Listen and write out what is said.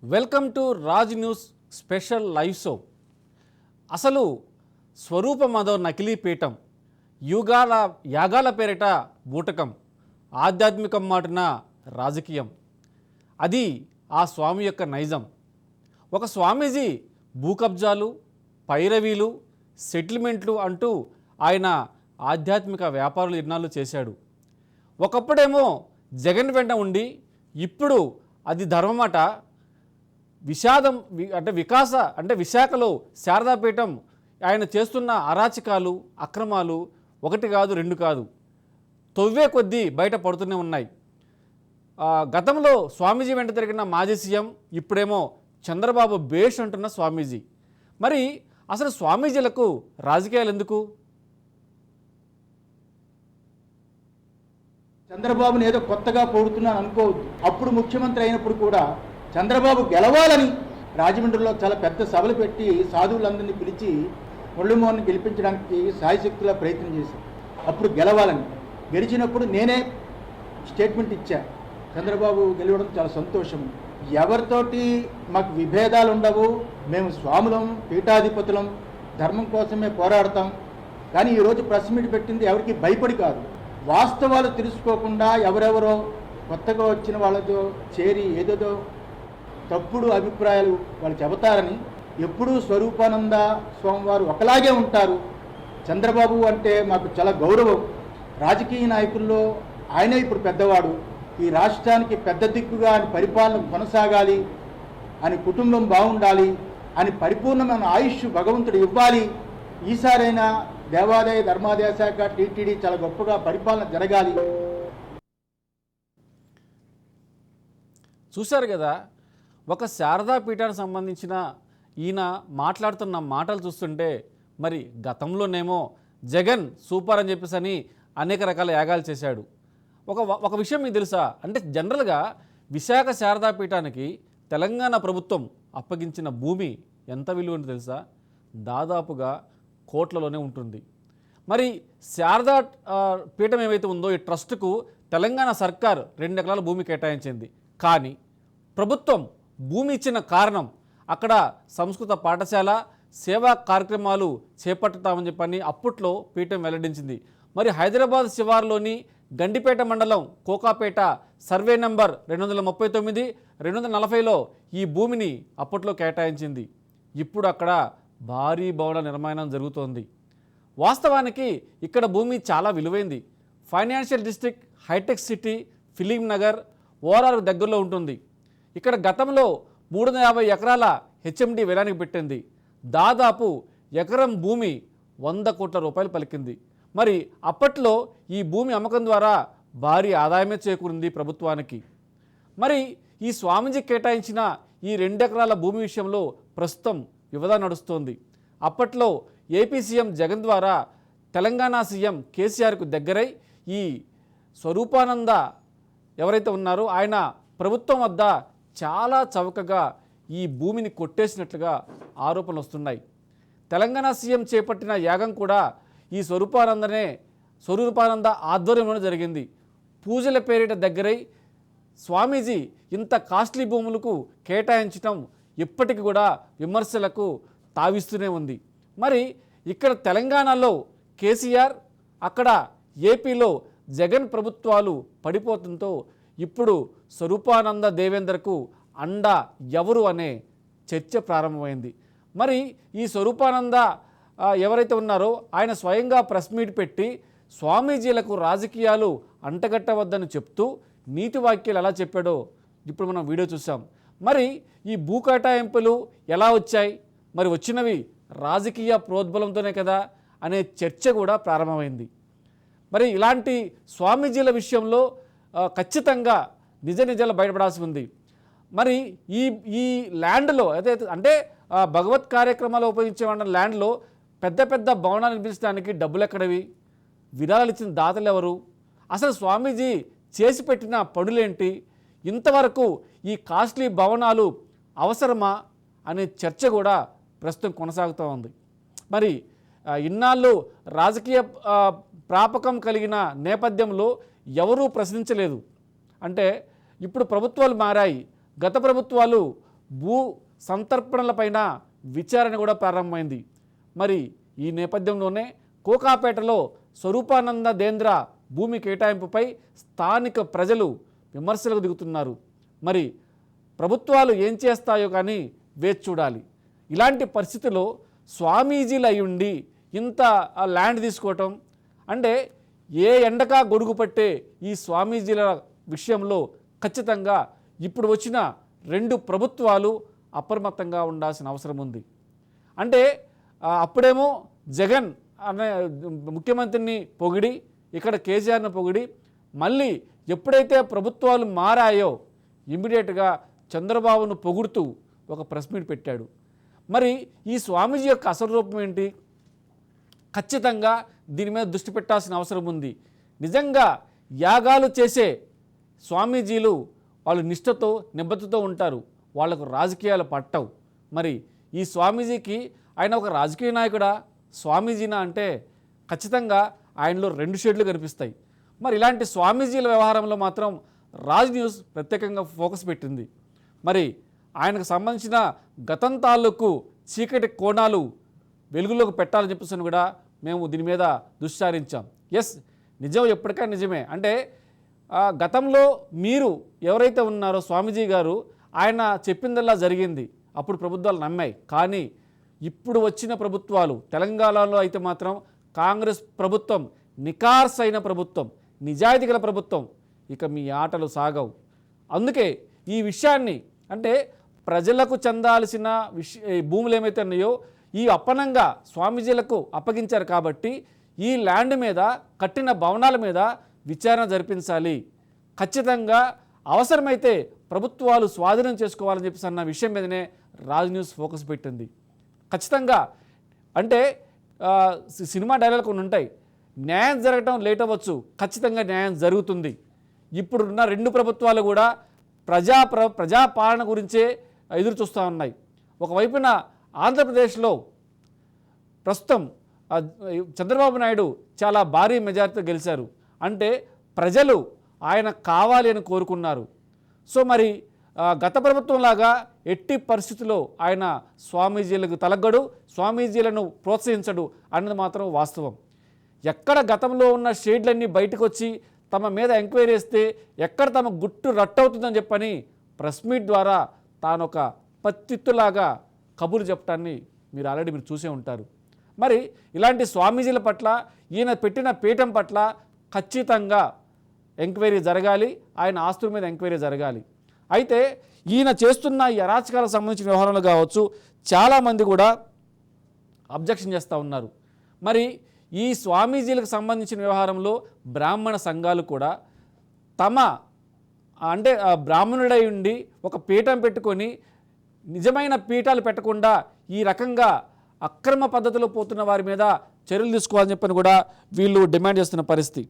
Welcome to Raj news special live show. అసలు స్వరూపమదో నకిలీ పీఠం, యాగాల పేరిట బూటకం, ఆధ్యాత్మికం మాటున రాజకీయం. అది ఆ స్వామి యొక్క నైజం. ఒక స్వామీజీ భూకబ్జాలు, పైరవీలు, సెటిల్మెంట్లు అంటూ ఆయన ఆధ్యాత్మిక వ్యాపారులు ఇన్నాళ్ళు చేశాడు. ఒకప్పుడేమో జగన్ వెంట ఉండి, ఇప్పుడు అది ధర్మమాట విషాదం విశాఖలో శారదాపీఠం ఆయన చేస్తున్న అరాచకాలు, అక్రమాలు ఒకటి కాదు, రెండు కాదు, తొవ్వే కొద్దీ బయట పడుతూనే ఉన్నాయి. గతంలో స్వామీజీ వెంట తిరిగిన మాజీ సీఎం, ఇప్పుడేమో చంద్రబాబు బేష్ అంటున్న స్వామీజీ. మరి అసలు స్వామీజీలకు రాజకీయాలు ఎందుకు? చంద్రబాబుని ఏదో కొత్తగా పొగుడుతున్నాను అనుకోవద్దు. అప్పుడు ముఖ్యమంత్రి అయినప్పుడు కూడా చంద్రబాబు గెలవాలని రాజమండ్రిలో చాలా పెద్ద సభలు పెట్టి సాధువులందరినీ పిలిచి మురళీమోహన్ గెలిపించడానికి సాయశక్తిలా ప్రయత్నం చేశాను. అప్పుడు గెలవాలని, గెలిచినప్పుడు నేనే స్టేట్మెంట్ ఇచ్చా, చంద్రబాబు గెలవడం చాలా సంతోషం, ఎవరితోటి మాకు విభేదాలు ఉండవు, మేము స్వాములం, పీఠాధిపతులం, ధర్మం కోసమే పోరాడతాం. కానీ ఈరోజు ప్రెస్ మీట్ పెట్టింది ఎవరికి భయపడి కాదు, వాస్తవాలు తెలుసుకోకుండా ఎవరెవరో కొత్తగా వచ్చిన వాళ్ళతో చేరి ఏదేదో తప్పుడు అభిప్రాయాలు వాళ్ళు చెబుతారని. ఎప్పుడూ స్వరూపానంద స్వామివారు ఒకలాగే ఉంటారు. చంద్రబాబు అంటే మాకు చాలా గౌరవం. రాజకీయ నాయకుల్లో ఆయనే ఇప్పుడు పెద్దవాడు. ఈ రాష్ట్రానికి పెద్ద దిక్కుగా అని పరిపాలన కొనసాగాలి అని, కుటుంబం బాగుండాలి అని, పరిపూర్ణమైన ఆయుష్ భగవంతుడు ఇవ్వాలి. ఈసారైనా దేవాదాయ ధర్మాదాయ శాఖ, టీటీడీ చాలా గొప్పగా పరిపాలన జరగాలి. చూశారు కదా, ఒక శారదా పీఠానికి సంబంధించిన ఈయన మాట్లాడుతున్న మాటలు చూస్తుంటే, మరి గతంలోనేమో జగన్ సూపర్ అని చెప్పేసి అని అనేక రకాల యాగాలు చేశాడు. ఒక విషయం మీకు తెలుసా? అంటే జనరల్గా విశాఖ శారదా పీఠానికి తెలంగాణ ప్రభుత్వం అప్పగించిన భూమి ఎంత విలువ ఉందో తెలుసా? దాదాపుగా కోట్లలోనే ఉంటుంది. మరి శారదా పీఠం ఏమైతే ఉందో ఈ ట్రస్టుకు తెలంగాణ సర్కార్ 2 ఎకరాల భూమి కేటాయించింది. కానీ ప్రభుత్వం భూమి ఇచ్చిన కారణం అక్కడ సంస్కృత పాఠశాల, సేవా కార్యక్రమాలు చేపట్టుతామని చెప్పని అప్పట్లో పీఠం వెల్లడించింది. మరి హైదరాబాద్ శివారులోని గండిపేట మండలం కోకాపేట సర్వే నంబర్ 239, 240లో ఈ భూమిని అప్పట్లో కేటాయించింది. ఇప్పుడు అక్కడ భారీ భవన నిర్మాణం జరుగుతోంది. వాస్తవానికి ఇక్కడ భూమి చాలా విలువైంది. Financial district, hitech city, film Nagar, ORR దగ్గరలో ఉంటుంది. ఇక్కడ గతంలో 350 ఎకరాల హెచ్ఎండి వేలానికి పెట్టింది. దాదాపు ఎకరం భూమి 100 కోట్ల రూపాయలు పలికింది. మరి అప్పట్లో ఈ భూమి అమ్మకం ద్వారా భారీ ఆదాయమే చేకూరింది ప్రభుత్వానికి. మరి ఈ స్వామీజీ కేటాయించిన ఈ 2 ఎకరాల భూమి విషయంలో ప్రస్తుతం వివాదం నడుస్తోంది. అప్పట్లో ఏపీ సీఎం జగన్ ద్వారా తెలంగాణ సీఎం కేసీఆర్కు దగ్గరై ఈ స్వరూపానంద ఎవరైతే ఉన్నారో ఆయన ప్రభుత్వం వద్ద చాలా చౌకగా ఈ భూమిని కొట్టేసినట్లుగా ఆరోపణలు వస్తున్నాయి. తెలంగాణ సీఎం చేపట్టిన యాగం కూడా ఈ స్వరూపానంద ఆధ్వర్యంలోనే జరిగింది. పూజల పేరిట దగ్గరై స్వామీజీ ఇంత కాస్ట్లీ భూములకు కేటాయించడం ఇప్పటికి కూడా విమర్శలకు తావిస్తూనే ఉంది. మరి ఇక్కడ తెలంగాణలో కేసీఆర్, అక్కడ ఏపీలో జగన్ ప్రభుత్వాలు పడిపోతుందో ఇప్పుడు స్వరూపానంద దేవేందర్కు అండ ఎవరు అనే చర్చ ప్రారంభమైంది. మరి ఈ స్వరూపానంద ఎవరైతే ఉన్నారో ఆయన స్వయంగా ప్రెస్ మీట్ పెట్టి స్వామీజీలకు రాజకీయాలు అంటగట్టవద్దని చెప్తూ నీతి వాక్యాలు ఎలా చెప్పాడో ఇప్పుడు మనం వీడియో చూసాం. మరి ఈ భూ కేటాయింపులు ఎలా వచ్చాయి, మరి వచ్చినవి రాజకీయ ప్రోద్బలంతోనే కదా అనే చర్చ కూడా ప్రారంభమైంది. మరి ఇలాంటి స్వామీజీల విషయంలో ఖచ్చితంగా నిజాలు బయటపడాల్సి ఉంది. మరి ఈ ల్యాండ్లో అంటే భగవత్ కార్యక్రమాలు ఉపయోగించే ల్యాండ్లో పెద్ద పెద్ద భవనాలు నిర్మించడానికి డబ్బులు ఎక్కడవి? విరాళాలు ఇచ్చిన దాతలు ఎవరు? అసలు స్వామీజీ చేసి పెట్టిన పనులేంటి? ఇంతవరకు ఈ కాస్ట్లీ భవనాలు అవసరమా అనే చర్చ కూడా ప్రస్తుతం కొనసాగుతూ ఉంది. మరి ఇన్నాళ్ళు రాజకీయ ప్రాపకం కలిగిన నేపథ్యంలో ఎవరూ ప్రశ్నించలేదు. అంటే ఇప్పుడు ప్రభుత్వాలు మారాయి. గత ప్రభుత్వాలు భూ సంతర్పణలపైన విచారణ కూడా ప్రారంభమైంది. మరి ఈ నేపథ్యంలోనే కోకాపేటలో స్వరూపానంద దేంద్ర భూమి కేటాయింపుపై స్థానిక ప్రజలు విమర్శలకు దిగుతున్నారు. మరి ప్రభుత్వాలు ఏం చేస్తాయో కానీ వేచి చూడాలి. ఇలాంటి పరిస్థితుల్లో స్వామీజీలు అయ్యుండి ఇంత ల్యాండ్ తీసుకోవటం అంటే ఏ ఎండకా గొడుగు పట్టే ఈ స్వామీజీల విషయంలో ఖచ్చితంగా ఇప్పుడు వచ్చిన 2 ప్రభుత్వాలు అప్రమత్తంగా ఉండాల్సిన అవసరం ఉంది. అంటే అప్పుడేమో జగన్ అనే ముఖ్యమంత్రిని పొగిడి, ఇక్కడ కేసీఆర్ని పొగిడి, మళ్ళీ ఎప్పుడైతే ప్రభుత్వాలు మారాయో ఇమ్మీడియట్గా చంద్రబాబును పొగుడుతూ ఒక ప్రెస్ మీట్ పెట్టాడు. మరి ఈ స్వామీజీ యొక్క అసలు రూపం ఏంటి? ఖచ్చితంగా దీని మీద దృష్టి పెట్టాల్సిన అవసరం ఉంది. నిజంగా యాగాలు చేసే స్వామీజీలు వాళ్ళు నిష్ఠతో నిబద్ధతతో ఉంటారు, వాళ్లకు రాజకీయాలు పట్టవు. మరి ఈ స్వామీజీకి ఆయన ఒక రాజకీయ నాయకుడా స్వామీజీనా అంటే ఖచ్చితంగా ఆయనలో 2 షేడ్లు కనిపిస్తాయి. మరి ఇలాంటి స్వామీజీల వ్యవహారంలో మాత్రం రాజ్ న్యూస్ ప్రత్యేకంగా ఫోకస్ పెట్టింది. మరి ఆయనకు సంబంధించిన గతం తాలూకు చీకటి కోణాలు వెలుగులోకి పెట్టాలని చెప్పేసి కూడా మేము దీని మీద దుశ్చారించాం. ఎస్, నిజం ఎప్పటికైనా నిజమే. అంటే గతంలో మీరు ఎవరైతే ఉన్నారో స్వామీజీ గారు, ఆయన చెప్పిందల్లా జరిగింది, అప్పుడు ప్రభుత్వాలు నమ్మాయి. కానీ ఇప్పుడు వచ్చిన ప్రభుత్వాలు తెలంగాణలో అయితే మాత్రం కాంగ్రెస్ ప్రభుత్వం నికార్సైన ప్రభుత్వం, నిజాయితీ గల ప్రభుత్వం, ఇక మీ ఆటలు సాగవు. అందుకే ఈ విషయాన్ని అంటే ప్రజలకు చెందాల్సిన భూములు ఏమైతే ఉన్నాయో ఈ అప్పనంగా స్వామీజీలకు అప్పగించారు కాబట్టి ఈ ల్యాండ్ మీద కట్టిన భవనాల మీద విచారణ జరిపించాలి. ఖచ్చితంగా అవసరమైతే ప్రభుత్వాలు స్వాధీనం చేసుకోవాలని చెప్పేసి అన్న విషయం మీదనే రాజ్ న్యూస్ ఫోకస్ పెట్టింది. ఖచ్చితంగా అంటే సినిమా డైలాగ్ కొన్ని ఉంటాయి, న్యాయం జరగటం లేట్ అవ్వచ్చు, ఖచ్చితంగా న్యాయం జరుగుతుంది. ఇప్పుడున్న 2 ప్రభుత్వాలు కూడా ప్రజాపాలన గురించే ఎదురు చూస్తూ ఉన్నాయి. ఒకవైపున ఆంధ్రప్రదేశ్లో ప్రస్తుతం చంద్రబాబు నాయుడు చాలా భారీ మెజారిటీతో గెలిచారు. అంటే ప్రజలు ఆయన కావాలి అని కోరుకున్నారు. సో మరి గత ప్రభుత్వంలాగా ఎట్టి పరిస్థితుల్లో ఆయన స్వామీజీలకు తలగ్గడు, స్వామీజీలను ప్రోత్సహించడు అన్నది మాత్రం వాస్తవం. ఎక్కడ గతంలో ఉన్న షేడ్లన్నీ బయటకు వచ్చి తమ మీద ఎంక్వైరీ చేస్తే ఎక్కడ తమ గుట్టు రట్టవుతుందని చెప్పని ప్రెస్ మీట్ ద్వారా తాను ఒక పత్తిత్తులాగా కబురు చెప్పడాన్ని మీరు ఆల్రెడీ చూసే ఉంటారు. మరి ఇలాంటి స్వామీజీల పట్ల ఈయన పెట్టిన పీఠం పట్ల ఖచ్చితంగా ఎంక్వైరీ జరగాలి, ఆయన ఆస్తుల మీద ఎంక్వైరీ జరగాలి. అయితే ఈయన చేస్తున్న ఈ అరాచకాలకు సంబంధించిన వ్యవహారంలో కావచ్చు చాలామంది కూడా అబ్జెక్షన్ చేస్తూ ఉన్నారు. మరి ఈ స్వామీజీలకు సంబంధించిన వ్యవహారంలో బ్రాహ్మణ సంఘాలు కూడా తమ అంటే బ్రాహ్మణుడై ఉండి ఒక పీఠం పెట్టుకొని నిజమైన పీఠాలు పెట్టకుండా ఈ రకంగా అక్రమ పద్ధతిలో పోతున్న వారి మీద చర్యలు తీసుకోవాలని చెప్పని కూడా వీళ్ళు డిమాండ్ చేస్తున్న పరిస్థితి.